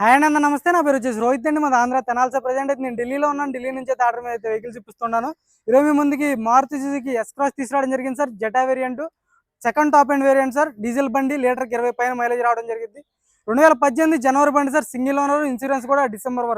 Hi అన్న నమస్తే. నా పేరు వచ్చేసి రోహిత్ అండి. మాది ఆంధ్ర తెనాల్సే. ప్రజెంట్ అయితే నేను ఢిల్లీలో ఉన్నాను. ఢిల్లీ నుంచి అయితే ఆర్డర్ మీద అయితే వెహికల్స్ ఇప్పిస్తున్నాను. ఈరోజు మీ ముందుకి మారుతి సుజుకి ఎస్ క్రాస్ తీసుకురావడం జరిగింది sir. Zeta variant, second top and variant sir. Diesel బండి, లీటర్కి 20 పైన మైలేజ్ రావడం జరిగింది. 2018 జనవరి బండి సార్. సింగిల్ ఓనర్, ఇన్సూరెన్స్ కూడా డిసెంబర్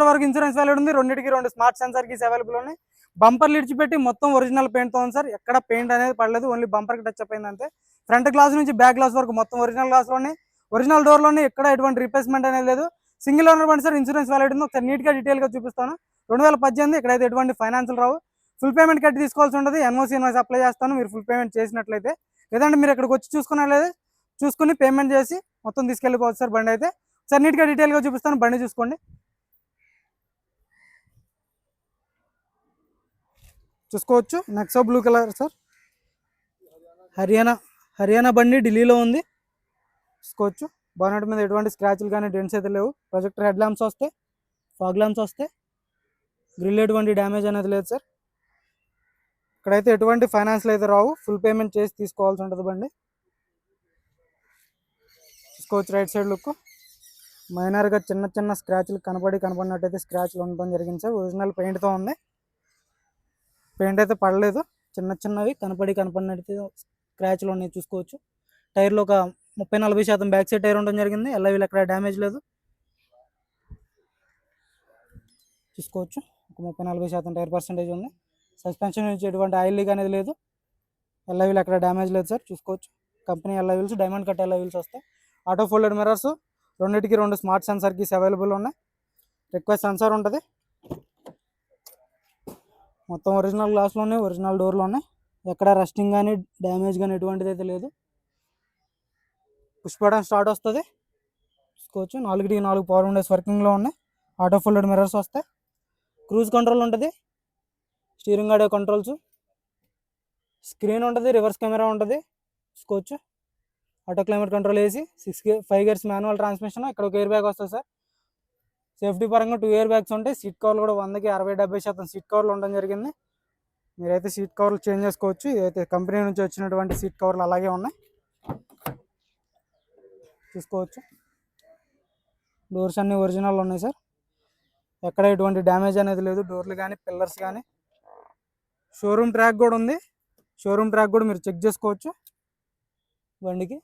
వరకు ఇన్సూరెన్స్ వ్యాలిడ్ ఉంది. రెండింటికి 2 స్మార్ట్ సెన్సార్ కీస్ అవైలబుల్ ఉన్నాయి. బంపర్ లిడ్చిపెట్టి మొత్తం ఒరిజినల్ పెయింట్తో ఉంది సార్. ఎక్కడ పెయింట్ అనేది పడలేదు, ఓన్లీ బంపర్కి టచ్ అప్ అయింది అంతే. ఫ్రంట్ గ్లాస్ నుంచి బ్యాక్ గ్లాస్ వరకు మొత్తం ఒరిజినల్ గ్లాస్లోనే, ఒరిజినల్ డోర్లోనే ఎక్కడ ఎటువంటి రీప్లేస్మెంట్ అనేది లేదు. సింగిల్ ఓనర్ బండి సార్. ఇన్సూరెన్స్ వ్యాలిడ్ ఉంది. ఒకసారి నీట్గా డీటెయిల్గా చూపిస్తాను. 2018 ఇక్కడైతే ఎటువంటి ఫైనాన్షియల్ రావు. ఫుల్ పేమెంట్ కట్టి తీసుకోవాల్సి ఉంటుంది. ఎన్ఓసి అప్లై చేస్తాను మీరు ఫుల్ పేమెంట్ చేసినట్లయితే. లేదంటే మీరు ఇక్కడికి వచ్చి చూసుకుని పేమెంట్ చేసి మొత్తం తీసుకెళ్ళిపోవచ్చు సార్. బండి అయితే సార్ నీట్గా డీటెయిల్గా చూపిస్తాను. బండి చూసుకోండి. చూసుకోవచ్చు, Nexa blue colour sir. Haryana బండి, ఢిల్లీలో ఉంది. చూసుకోవచ్చు. బానెట్ మీద ఎటువంటి స్క్రాచ్లు కానీ డెంట్స్ అయితే లేవు. ప్రొజెక్టర్ హెడ్ ల్యాంప్స్ వస్తాయి, ఫాగ్ ల్యాంప్స్ వస్తాయి. గ్రిల్ ఎటువంటి డ్యామేజ్ అనేది లేదు సార్. ఇక్కడైతే ఎటువంటి ఫైనాన్స్లు అయితే రావు. ఫుల్ పేమెంట్ చేసి తీసుకోవాల్సి ఉంటుంది బండి. చూసుకోవచ్చు రైట్ సైడ్ లుక్. మైనర్గా చిన్న స్క్రాచ్లు కనపడినట్టయితే స్క్రాచ్లు ఉండడం జరిగింది సార్. ఒరిజినల్ పెయింట్తో ఉంది. పెయింట్ అయితే పడలేదు. చిన్నవి కనపడినట్టు స్క్రాచ్లు ఉన్నాయి. చూసుకోవచ్చు. టైర్లో ఒక 30-40% బ్యాక్ సైడ్ టైర్ ఉండడం జరిగింది. వీళ్ళు ఎక్కడ డ్యామేజ్ లేదు. చూసుకోవచ్చు, ఒక 30-40% టైర్ పర్సెంటేజ్ ఉంది. సస్పెన్షన్ నుంచి ఎటువంటి ఆయిల్ లీక్ అనేది లేదు. వీళ్ళు ఎక్కడ డ్యామేజ్ లేదు సార్. చూసుకోవచ్చు. Company wheels, diamond cut wheels వస్తాయి. ఆటో ఫోల్డెడ్ మిర్రర్స్, రెండింటికి 2 స్మార్ట్ సెన్సార్ కీస్ అవైలబుల్ ఉన్నాయి. రిక్వెస్ట్ సెన్సార్ ఉంటుంది. మొత్తం ఒరిజినల్ గ్లాస్లోనే, ఒరిజినల్ డోర్లోనే ఎక్కడ రస్టింగ్ కానీ డ్యామేజ్ కానీ ఎటువంటిది అయితే లేదు. పుష్ బటన్ స్టార్ట్ వస్తుంది. చూసుకోవచ్చు. 4 పవర్ విండోస్ వర్కింగ్లో ఉన్నాయి. ఆటో ఫోల్డెడ్ మిర్రర్స్ వస్తాయి. క్రూజ్ కంట్రోల్ ఉంటుంది. స్టీరింగ్ ఆడియో కంట్రోల్స్, స్క్రీన్ ఉంటుంది. రివర్స్ కెమెరా ఉంటుంది. చూసుకోవచ్చు. ఆటో క్లైమేట్ కంట్రోల్ వేసి 5 గేర్స్ మాన్యువల్ ట్రాన్స్మిషన్. ఇక్కడ ఒక ఎయిర్ బ్యాగ్ వస్తుంది సార్. సేఫ్టీ పరంగా 2 ఎయిర్ బ్యాగ్స్ ఉంటాయి. సీట్ కవర్లు కూడా 100కి 60-70% సీట్ కవర్లు ఉండడం జరిగింది. మీరైతే సీట్ కవర్లు చేంజ్ చేసుకోవచ్చు. ఇదైతే కంపెనీ నుంచి వచ్చినటువంటి సీట్ కవర్లు అలాగే ఉన్నాయి. చూసుకోవచ్చు. డోర్స్ అన్నీ ఒరిజినల్ ఉన్నాయి సార్. ఎక్కడ ఎటువంటి డ్యామేజ్ అనేది లేదు. డోర్లు కానీ పిల్లర్స్ కానీ. షోరూమ్ ట్రాక్ కూడా ఉంది. షోరూమ్ ట్రాక్ కూడా మీరు చెక్ చేసుకోవచ్చు. బండికి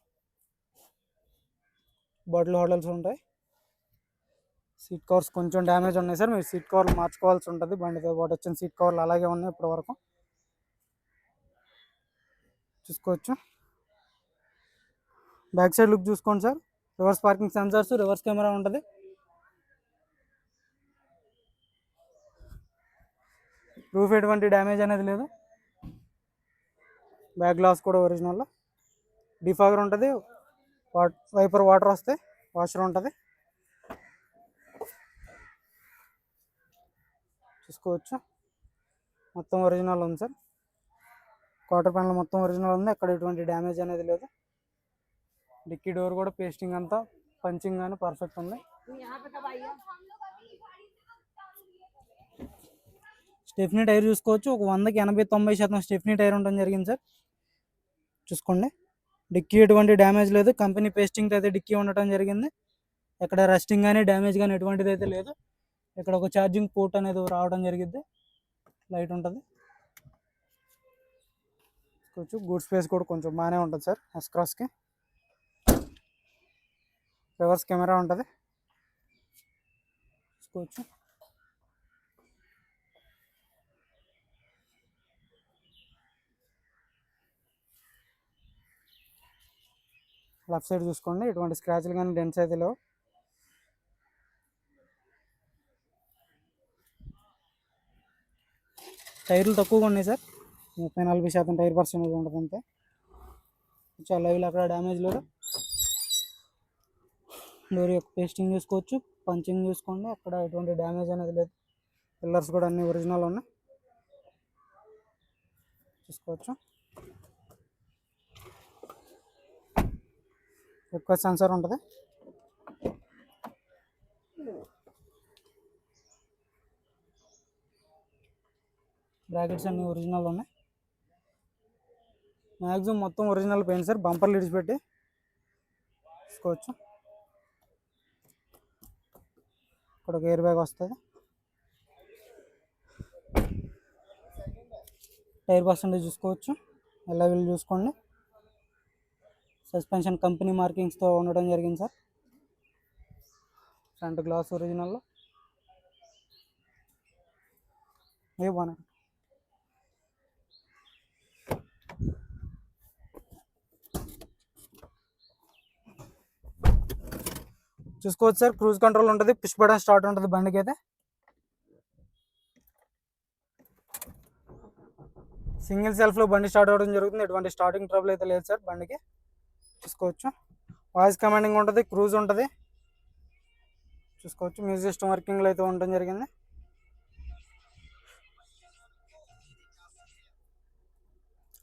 బాటిల్ హోటల్స్ ఉంటాయి. సీట్ కవర్స్ కొంచెం డ్యామేజ్ ఉన్నాయి సార్. మీరు సీట్ కవర్లు మార్చుకోవాల్సి ఉంటుంది. బండితో పాటు వచ్చిన సీట్ కవర్లు అలాగే ఉన్నాయి ఇప్పటి వరకు. చూసుకోవచ్చు. బ్యాక్ సైడ్ లుక్ చూసుకోండి sir. Reverse parking sensors, reverse camera ఉంటుంది. రూఫ్ ఎటువంటి డ్యామేజ్ అనేది లేదు. బ్యాక్ గ్లాస్ కూడా ఒరిజినల్. డిఫాగర్ ఉంటుంది. వైపర్ వాటర్ వస్తాయి. వాషర్ ఉంటుంది. చూసుకోవచ్చు. మొత్తం ఒరిజినల్ ఉంది సార్. క్వార్టర్ ప్యానల్ మొత్తం ఒరిజినల్ ఉంది. అక్కడ ఎటువంటి డ్యామేజ్ అనేది లేదు. డిక్కీ డోర్ కూడా పేస్టింగ్ అంతా, పంచింగ్ కానీ పర్ఫెక్ట్ ఉంది. స్టెఫ్నీ టైర్ చూసుకోవచ్చు. ఒక 100కి 80-90% స్టెఫ్నీ టైర్ ఉండడం జరిగింది సార్. చూసుకోండి. డిక్కీ ఎటువంటి డ్యామేజ్ లేదు. కంపెనీ పేస్టింగ్ అయితే డిక్కీ ఉండటం జరిగింది. ఎక్కడ రస్టింగ్ కానీ డ్యామేజ్ కానీ ఎటువంటిది అయితే లేదు. ఇక్కడ ఒక ఛార్జింగ్ పోర్ట్ అనేది రావడం జరిగింది. లైట్ ఉంటుంది. కొంచెం గుడ్ స్పేస్ కూడా కొంచెం బాగానే ఉంటుంది సార్. ఎస్ క్రాస్కి రివర్స్ కెమెరా ఉంటుంది. చూసుకోవచ్చు. లెఫ్ట్ సైడ్ చూసుకోండి. ఎటువంటి స్క్రాచ్లు కానీ డెంట్స్ అయితే లేవు. టైర్లు తక్కువగా ఉన్నాయి సార్. 30-40% టైర్ పర్సెంటేజ్ ఉంటుంది అంతే. చాలా అక్కడ డ్యామేజ్ లేదు. డోర్ యొక్క పేస్టింగ్ చూసుకోవచ్చు. పంచింగ్ చూసుకోండి. అక్కడ ఎటువంటి డ్యామేజ్ అనేది లేదు. పిల్లర్స్ కూడా అన్ని ఒరిజినల్ ఉన్నాయి. చూసుకోవచ్చు. రిక్వెస్ట్ సెన్సార్ ఉంటుంది. బ్రాకెట్స్ అన్ని ఒరిజినల్ ఉన్నాయి. మ్యాక్సిమం మొత్తం ఒరిజినల్ పెయింట్ సార్. బంపర్లు ఇడిచిపెట్టి చూసుకోవచ్చు. ఇక్కడ ఒక ఎయిర్ బ్యాగ్ వస్తుంది. టైర్ పర్సెంటేజ్ చూసుకోవచ్చు, లెవెల్ చూసుకోండి. సస్పెన్షన్ కంపెనీ మార్కింగ్స్తో ఉండడం జరిగింది సార్. ఫ్రంట్ గ్లాస్ ఒరిజినల్లో ఏ బాగా చూసుకోవచ్చు సార్. క్రూజ్ కంట్రోల్ ఉంటుంది, పుష్ బటన్ స్టార్ట్ ఉంటుంది బండికి అయితే. సింగిల్ సెల్ఫ్లో బండి స్టార్ట్ అవ్వడం జరుగుతుంది, ఎటువంటి స్టార్టింగ్ ట్రబుల్ అయితే లేదు సార్ బండికి. చూసుకోవచ్చు, వాయిస్ కమాండింగ్ ఉంటుంది, క్రూజ్ ఉంటుంది. చూసుకోవచ్చు, మ్యూజిక్ సిస్టమ్ వర్కింగ్లో అయితే ఉండడం జరిగింది.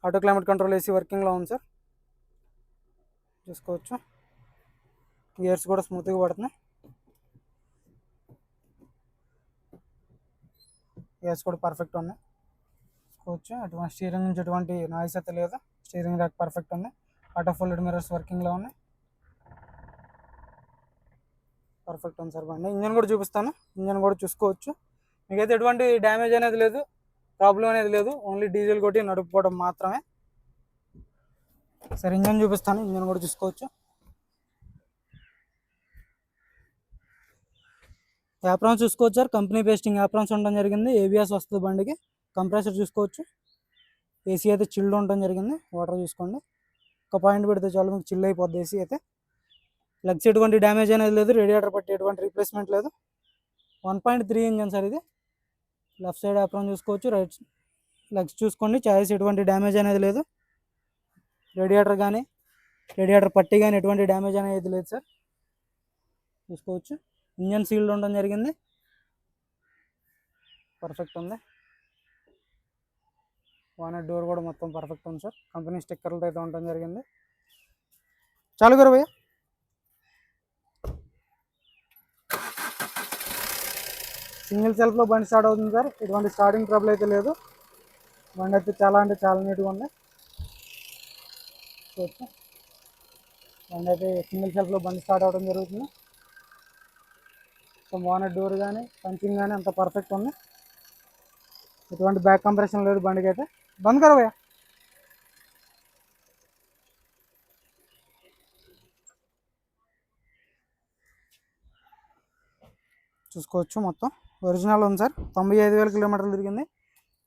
ఆటో క్లైమేట్ కంట్రోల్ ఏసీ వర్కింగ్లో ఉంది సార్. చూసుకోవచ్చు, గేర్స్ కూడా స్మూత్గా పడుతున్నాయి. గేర్స్ కూడా పర్ఫెక్ట్ ఉన్నాయి. చూసుకోవచ్చు, అటువంటి స్టీరింగ్ నుంచి ఎటువంటి నాయిస్ అయితే లేదు. స్టీరింగ్ ర్యాక్ పర్ఫెక్ట్ ఉంది. ఆటో ఫోల్డెడ్ మిర్రర్స్ వర్కింగ్లో ఉన్నాయి. పర్ఫెక్ట్ ఉంది సార్ బండి. ఇంజన్ కూడా చూపిస్తాను, ఇంజన్ కూడా చూసుకోవచ్చు. మీకైతే ఎటువంటి డ్యామేజ్ అనేది లేదు, ప్రాబ్లం అనేది లేదు. ఓన్లీ డీజిల్ కొట్టి నడుపుకోవడం మాత్రమే. సరే ఇంజన్ చూపిస్తాను, ఇంజన్ కూడా చూసుకోవచ్చు. యాప్రాన్స్ చూసుకోవచ్చు సార్, కంపెనీ పేస్టింగ్ యాప్రాన్స్ ఉండడం జరిగింది. ఏబిఎస్ వస్తుంది బండికి. కంప్రెసర్ చూసుకోవచ్చు, ఏసీ అయితే చిల్డ్ ఉండడం జరిగింది. వాటర్ చూసుకోండి, ఒక పాయింట్ పెడితే చాలు మీకు చిల్ అయిపోద్ది ఏసీ అయితే. లగ్స్ ఎటువంటి డ్యామేజ్ అనేది లేదు, రేడియేటర్ పట్టి ఎటువంటి రీప్లేస్మెంట్ లేదు. 1.3 ఇంజన్ సార్ ఇది. లెఫ్ట్ సైడ్ యాప్రాన్ చూసుకోవచ్చు, రైట్ లగ్స్ చూసుకోండి. చాయిస్ ఎటువంటి డ్యామేజ్ అనేది లేదు. రేడియేటర్ కానీ రేడియేటర్ పట్టి కానీ ఎటువంటి డ్యామేజ్ అనేది లేదు సార్. చూసుకోవచ్చు, ఇంజన్ సీల్డ్ ఉండడం జరిగింది, పర్ఫెక్ట్ ఉంది. వానెట్ డోర్ కూడా మొత్తం పర్ఫెక్ట్ ఉంది సార్. కంపెనీ స్టిక్కర్లతో అయితే ఉండడం జరిగింది. చాలు గారు భయ్య. సింగిల్ సెల్ఫ్లో బండి స్టార్ట్ అవుతుంది సార్, ఎటువంటి స్టార్టింగ్ ట్రబుల్ అయితే లేదు. బండి అయితే చాలా అంటే చాలా నీట్గా ఉంది. చూడచ్చు, బండి అయితే సింగిల్ సెల్ఫ్లో బండి స్టార్ట్ అవ్వడం జరుగుతుంది. సో వానెట్ డోర్ కానీ పంచింగ్ కానీ అంత పర్ఫెక్ట్ ఉంది. ఎటువంటి బ్యాక్ కంప్రెషన్ లేదు బండికి అయితే. బంద్ కరో భయ్యా. చూసుకోవచ్చు, మొత్తం ఒరిజినల్ ఉంది సార్. 95,000 కిలోమీటర్లు తిరిగింది,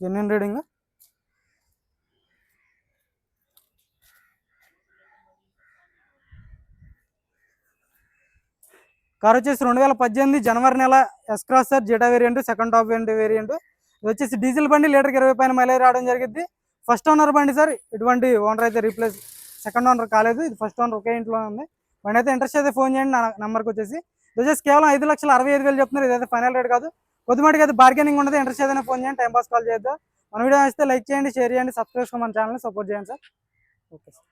జెన్యున్ రీడింగ్. కార్ వచ్చేసి 2018 జనవరి నెల S cross sir, zeta variant, second top end variant. ఇది వచ్చేసి డీజిల్ బండి, లీటర్కి 20 పైన మైలేజ్ రావడం జరిగింది. ఫస్ట్ ఓనర్ బండి సార్, ఎటువంటి ఓనర్ అయితే రీప్లేస్ సెకండ్ ఓనర్ కాలేదు. ఇది ఫస్ట్ ఓనర్ ఒకే ఇంట్లోనే ఉంది. బండి అయితే ఇంట్రెస్ట్ అయితే ఫోన్ చేయండి నా నెంబర్కి వచ్చేసి. ఇది వచ్చేసి కేవలం 5,65,000 చెప్తున్నారు. ఇదైతే ఫైనల్ రేట్ కాదు, కొద్దిమాటికి అయితే బార్గెనింగ్ ఉండదు. ఇంట్రెస్ట్ ఏదైనా ఫోన్ చేయండి, టైం పాస్ కాల్ చేయొద్దు. మన వీడియో వస్తే లైక్ చేయండి, షేర్ చేయండి, సబ్స్క్రైబ్ చేసుకోండి, మన ఛానల్ని సపోర్ట్ చేయండి సార్. Okay sir.